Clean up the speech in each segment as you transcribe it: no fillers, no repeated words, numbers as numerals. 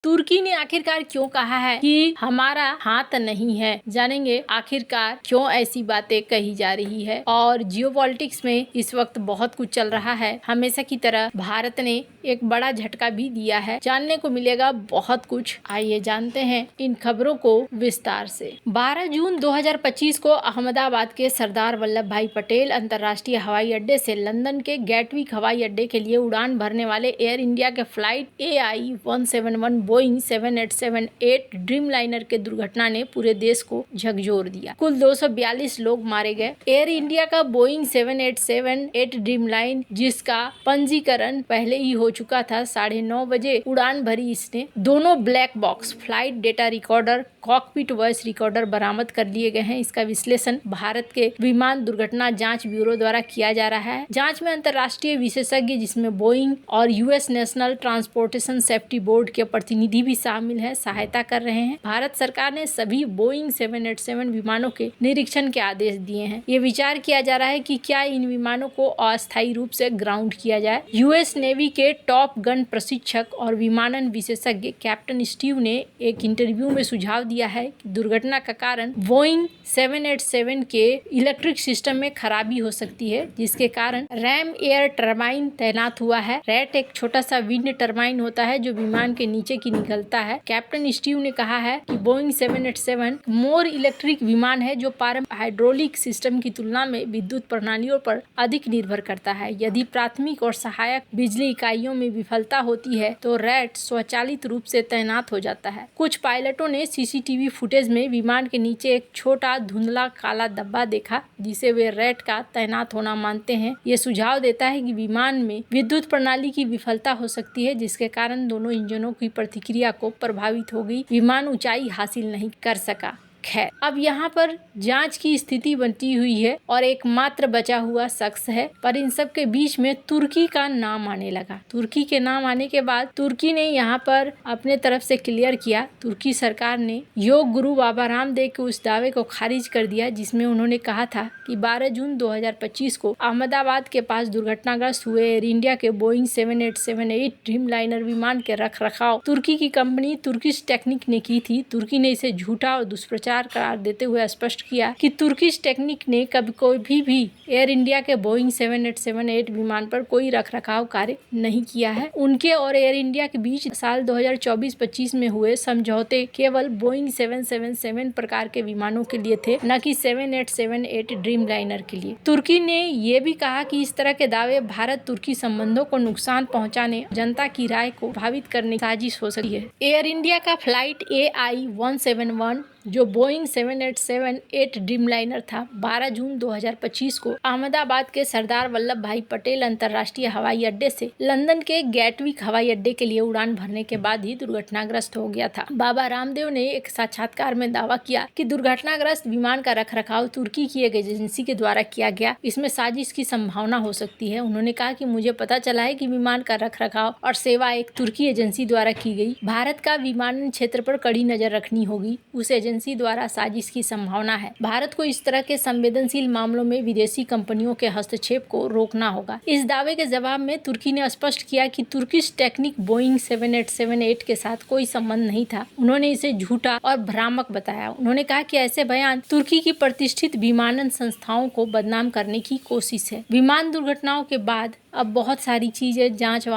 तुर्की ने आखिरकार क्यों कहा है कि हमारा हाथ नहीं है? जानेंगे आखिरकार क्यों ऐसी बातें कही जा रही है। और जियोपॉलिटिक्स में इस वक्त बहुत कुछ चल रहा है। हमेशा की तरह भारत ने एक बड़ा झटका भी दिया है। जानने को मिलेगा बहुत कुछ। आइए जानते हैं इन खबरों को विस्तार से। 12 जून 2025 को अहमदाबाद के सरदार वल्लभ भाई पटेल अंतर्राष्ट्रीय हवाई अड्डे से लंदन के गैटविक हवाई अड्डे के लिए उड़ान भरने वाले एयर इंडिया के फ्लाइट AI-171 बोइंग 7878 ड्रीमलाइनर के दुर्घटना ने पूरे देश को झकझोर दिया। कुल 242 लोग मारे गए। एयर इंडिया का बोइंग 7878 ड्रीमलाइन, जिसका पंजीकरण पहले ही हो चुका था, 9:30 बजे उड़ान भरी। इसने दोनों black box flight data recorder, cockpit voice recorder बरामद कर लिए गए हैं। इसका विश्लेषण भारत के विमान दुर्घटना जांच ब्यूरो द्वारा किया जा रहा है। जांच में अंतर्राष्ट्रीय विशेषज्ञ, जिसमें बोइंग और US national transportation safety board के प्रतिनिधि भी शामिल है, सहायता कर रहे हैं। भारत सरकार ने सभी बोइंग 787 विमानों के निरीक्षण के आदेश दिए हैं। ये विचार किया जा रहा है कि क्या इन विमानों को अस्थायी रूप से ग्राउंड किया जाए। US नेवी के टॉप गन प्रशिक्षक और विमानन विशेषज्ञ कैप्टन स्टीव ने एक इंटरव्यू में सुझाव दिया है कि दुर्घटना का कारण बोइंग 787 के इलेक्ट्रिक सिस्टम में खराबी हो सकती है, जिसके कारण रैम एयर टरबाइन तैनात हुआ है। रैट एक छोटा सा विंड टरबाइन होता है जो विमान के नीचे की निकलता है। कैप्टन स्टीव ने कहा है कि बोइंग 787 मोर इलेक्ट्रिक विमान है, जो पारंपरिक हाइड्रोलिक सिस्टम की तुलना में विद्युत प्रणालियों पर अधिक निर्भर करता है। यदि प्राथमिक और सहायक बिजली इकाइयों में विफलता होती है तो रैट स्वचालित रूप से तैनात हो जाता है। कुछ पायलटों ने CCTV फुटेज में विमान के नीचे एक छोटा धुंधला काला डब्बा देखा, जिसे वे रैट का तैनात होना मानते हैं। ये सुझाव देता है कि विमान में विद्युत प्रणाली की विफलता हो सकती है, जिसके कारण दोनों इंजनों की प्रतिक्रिया को प्रभावित हो गई। विमान ऊंचाई हासिल नहीं कर सका। खैर, अब यहाँ पर जांच की स्थिति बनती हुई है और एकमात्र बचा हुआ शख्स है, पर इन सब के बीच में तुर्की का नाम आने लगा। तुर्की के नाम आने के बाद तुर्की ने यहाँ पर अपने तरफ से क्लियर किया। तुर्की सरकार ने योग गुरु बाबा रामदेव के उस दावे को खारिज कर दिया, जिसमें उन्होंने कहा था कि 12 जून 2025 को अहमदाबाद के पास दुर्घटनाग्रस्त हुए एयर इंडिया के बोइंग 7878 ड्रीमलाइनर विमान के रख रखाव तुर्की की कंपनी तुर्किश टेक्निक ने की थी। तुर्की ने इसे झूठा और दुष्प्रचार करार देते हुए स्पष्ट किया कि तुर्किश टेक्निक ने कभी कोई भी एयर इंडिया के बोइंग 7878 विमान पर कोई रखरखाव कार्य नहीं किया है। उनके और एयर इंडिया के बीच साल 2024-25 में हुए समझौते केवल बोइंग 777 प्रकार के विमानों के लिए थे, न कि 7878 ड्रीमलाइनर के लिए। तुर्की ने ये भी कहा कि इस तरह के दावे भारत तुर्की संबंधों को नुकसान पहुंचाने, जनता की राय को प्रभावित करने की साजिश हो सकती है। एयर इंडिया का फ्लाइट AI-171 जो बोइंग 787 ड्रीमलाइनर था, 12 जून 2025 को अहमदाबाद के सरदार वल्लभ भाई पटेल अंतर्राष्ट्रीय हवाई अड्डे से लंदन के गैटविक हवाई अड्डे के लिए उड़ान भरने के बाद ही दुर्घटनाग्रस्त हो गया था। बाबा रामदेव ने एक साक्षात्कार में दावा किया कि दुर्घटनाग्रस्त विमान का रखरखाव तुर्की की एक एजेंसी के द्वारा किया गया। इसमें साजिश की संभावना हो सकती है। उन्होंने कहा कि मुझे पता चला है कि विमान का रखरखाव और सेवा एक तुर्की एजेंसी द्वारा की गई। भारत का विमानन क्षेत्र पर कड़ी नजर रखनी होगी। उस एजेंसी द्वारा साजिश की संभावना है। भारत को इस तरह के संवेदनशील मामलों में विदेशी कंपनियों के हस्तक्षेप को रोकना होगा। इस दावे के जवाब में तुर्की ने स्पष्ट किया कि तुर्किश टेक्निक बोइंग 7878 के साथ कोई संबंध नहीं था। उन्होंने इसे झूठा और भ्रामक बताया। उन्होंने कहा कि ऐसे बयान तुर्की की प्रतिष्ठित विमानन संस्थाओं को बदनाम करने की कोशिश है। विमान दुर्घटनाओं के बाद अब बहुत सारी चीजें जांच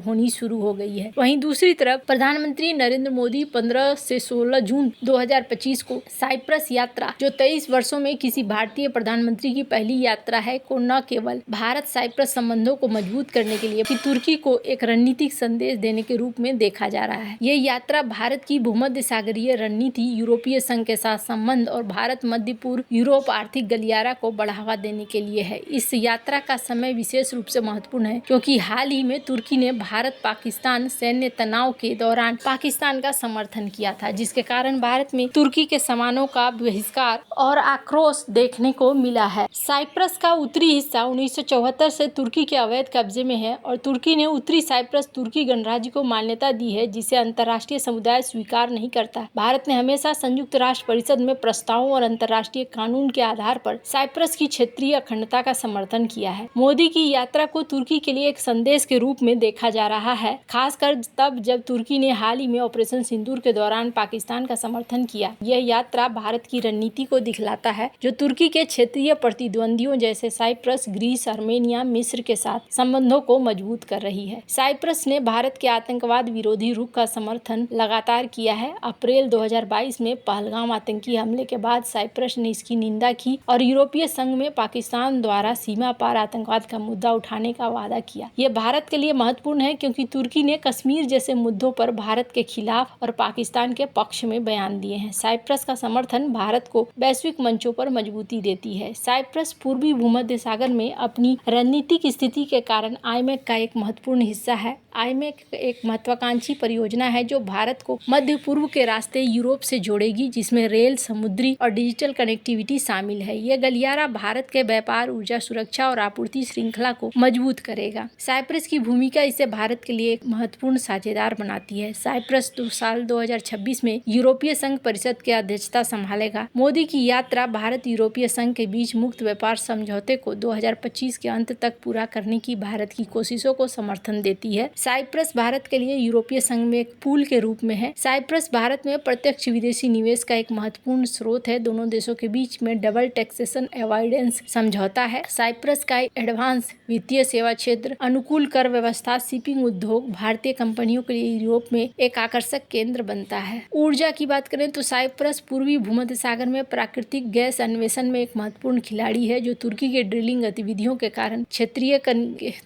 होनी शुरू हो गई है। वहीं दूसरी तरफ प्रधानमंत्री नरेंद्र मोदी 15 से 16 जून 2025 को साइप्रस यात्रा, जो 23 वर्षों में किसी भारतीय प्रधानमंत्री की पहली यात्रा है, को न केवल भारत साइप्रस संबंधों को मजबूत करने के लिए कि तुर्की को एक रणनीतिक संदेश देने के रूप में देखा जा रहा है। ये यात्रा भारत की भूमध्य सागरीय रणनीति, यूरोपीय संघ के साथ संबंध और भारत मध्य पूर्व यूरोप आर्थिक गलियारा को बढ़ावा देने के लिए है। इस यात्रा का समय विशेष रूप से महत्वपूर्ण है, क्योंकि हाल ही में तुर्की ने भारत पाकिस्तान सैन्य तनाव के दौरान पाकिस्तान का समर्थन किया था, जिसके कारण भारत में तुर्की के सामानों का बहिष्कार और आक्रोश देखने को मिला है। साइप्रस का उत्तरी हिस्सा 1974 से तुर्की के अवैध कब्जे में है और तुर्की ने उत्तरी साइप्रस तुर्की गणराज्य को मान्यता दी है, जिसे अंतर्राष्ट्रीय समुदाय स्वीकार नहीं करता। भारत ने हमेशा संयुक्त राष्ट्र परिषद में प्रस्तावों और अंतर्राष्ट्रीय कानून के आधार पर साइप्रस की क्षेत्रीय अखंडता का समर्थन किया है। मोदी की यात्रा को तुर्की के लिए एक संदेश के रूप में देखा जा रहा है, खासकर तब जब तुर्की ने हाल ही में ऑपरेशन सिंदूर के दौरान पाकिस्तान का समर्थन किया। यह यात्रा भारत की रणनीति को दिखलाता है, जो तुर्की के क्षेत्रीय प्रतिद्वंदियों जैसे साइप्रस, ग्रीस, आर्मेनिया, मिस्र के साथ संबंधों को मजबूत कर रही है। साइप्रस ने भारत के आतंकवाद विरोधी रुख का समर्थन लगातार किया है। अप्रैल 2022 में पहलगाम आतंकी हमले के बाद साइप्रस ने इसकी निंदा की और यूरोपीय संघ में पाकिस्तान द्वारा सीमा पार आतंकवाद का मुद्दा उठाने का वादा किया। ये भारत के लिए महत्वपूर्ण है क्योंकि तुर्की ने कश्मीर जैसे मुद्दों पर भारत के खिलाफ और पाकिस्तान के पक्ष में बयान दिए हैं। साइप्रस का समर्थन भारत को वैश्विक मंचों पर मजबूती देती है। साइप्रस पूर्वी भूमध्य सागर में अपनी रणनीतिक स्थिति के कारण आईमेक का एक महत्वपूर्ण हिस्सा है। आईमेक एक महत्वाकांक्षी परियोजना है जो भारत को मध्य पूर्व के रास्ते यूरोप से जोड़ेगी, जिसमें रेल, समुद्री और डिजिटल कनेक्टिविटी शामिल है। यह गलियारा भारत के व्यापार, ऊर्जा सुरक्षा और आपूर्ति श्रृंखला को मजबूत करेगा। साइप्रस की भूमिका इसे भारत के लिए एक महत्वपूर्ण साझेदार बनाती है। साइप्रस साल 2026 में यूरोपीय संघ परिषद की अध्यक्षता संभालेगा। मोदी की यात्रा भारत यूरोपीय संघ के बीच मुक्त व्यापार समझौते को 2025 के अंत तक पूरा करने की भारत की कोशिशों को समर्थन देती है। साइप्रस भारत के लिए यूरोपीय संघ में एक पुल के रूप में है। साइप्रस भारत में प्रत्यक्ष विदेशी निवेश का एक महत्वपूर्ण स्रोत है। दोनों देशों के बीच में डबल टैक्सेशन अवॉइडेंस समझौता है। साइप्रस का एडवांस वित्तीय सेवा क्षेत्र, अनुकूल कर व्यवस्था, शिपिंग उद्योग भारतीय कंपनियों के लिए यूरोप में एक आकर्षक केंद्र बनता है। ऊर्जा की बात करें तो साइप्रस पूर्वी भूमध्य सागर में प्राकृतिक गैस अन्वेषण में एक महत्वपूर्ण खिलाड़ी है, जो तुर्की के ड्रिलिंग गतिविधियों के कारण क्षेत्रीय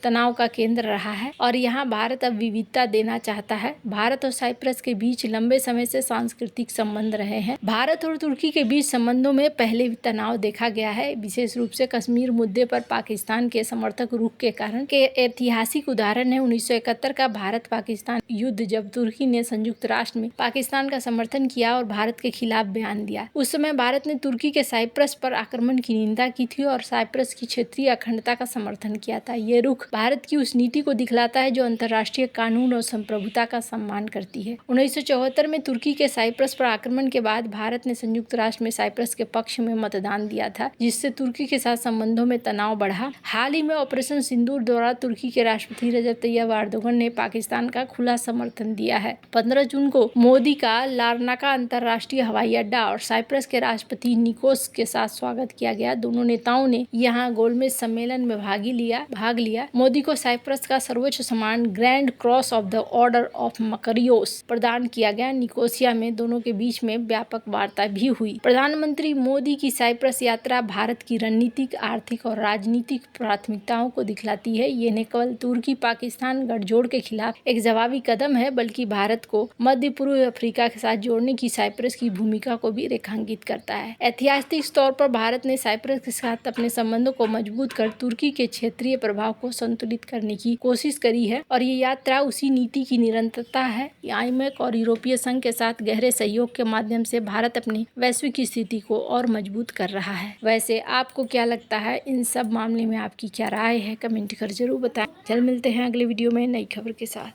तनाव का केंद्र रहा है और यहाँ भारत अब विविधता देना चाहता है। भारत और साइप्रस के बीच लंबे समय से सांस्कृतिक संबंध रहे हैं। भारत और तुर्की के बीच संबंधों में पहले भी तनाव देखा गया है, विशेष रूप से कश्मीर मुद्दे पर पाकिस्तान के समर्थक रुख के कारण। के ऐतिहासिक उदाहरण है 1971 का भारत पाकिस्तान युद्ध, जब तुर्की ने संयुक्त राष्ट्र में पाकिस्तान का समर्थन किया और भारत के खिलाफ बयान दिया। उस समय भारत ने तुर्की के साइप्रस पर आक्रमण की निंदा की थी और साइप्रस की क्षेत्रीय अखंडता का समर्थन किया था। ये रुख भारत की उस नीति को दिखलाता है जो अंतर्राष्ट्रीय कानून और संप्रभुता का सम्मान करती है। 1974 में तुर्की के साइप्रस पर आक्रमण के बाद भारत ने संयुक्त राष्ट्र में साइप्रस के पक्ष में मतदान दिया था, जिससे तुर्की के साथ संबंधों में तनाव बढ़ा। हाल ही में ऑपरेशन सिंदूर द्वारा तुर्की के राष्ट्रपति रजब तैयब एर्दोगन ने पाकिस्तान का खुला समर्थन दिया है। 15 जून को मोदी का लारनाका अंतर्राष्ट्रीय हवाई अड्डा और साइप्रस के राष्ट्रपति निकोस के साथ स्वागत किया गया। दोनों नेताओं ने यहाँ गोलमेज सम्मेलन में भाग लिया। मोदी को साइप्रस का सर्वोच्च सम्मान grand cross of the order of Makarios प्रदान किया गया। निकोसिया में दोनों के बीच में व्यापक वार्ता भी हुई। प्रधानमंत्री मोदी की साइप्रस यात्रा भारत की रणनीतिक, आर्थिक और राजनीतिक प्राथमिकताओं को दिखलाती है। ये न केवल तुर्की पाकिस्तान गठजोड़ के खिलाफ एक जवाबी कदम है, बल्कि भारत को मध्य पूर्व अफ्रीका के साथ जोड़ने की साइप्रस की भूमिका को भी रेखांकित करता है। ऐतिहासिक तौर पर भारत ने साइप्रस के साथ अपने संबंधों को मजबूत कर तुर्की के क्षेत्रीय प्रभाव को संतुलित करने की कोशिश करी है और ये यात्रा उसी नीति की निरंतरता है। आईमेक और यूरोपीय संघ के साथ गहरे सहयोग के माध्यम से भारत अपनी वैश्विक स्थिति को और मजबूत कर रहा है। वैसे आपको क्या लगता है, इन सब मामले में आपकी क्या राय है, कमेंट कर जरूर बताएं। जल्द मिलते हैं अगले वीडियो में नई खबर के साथ।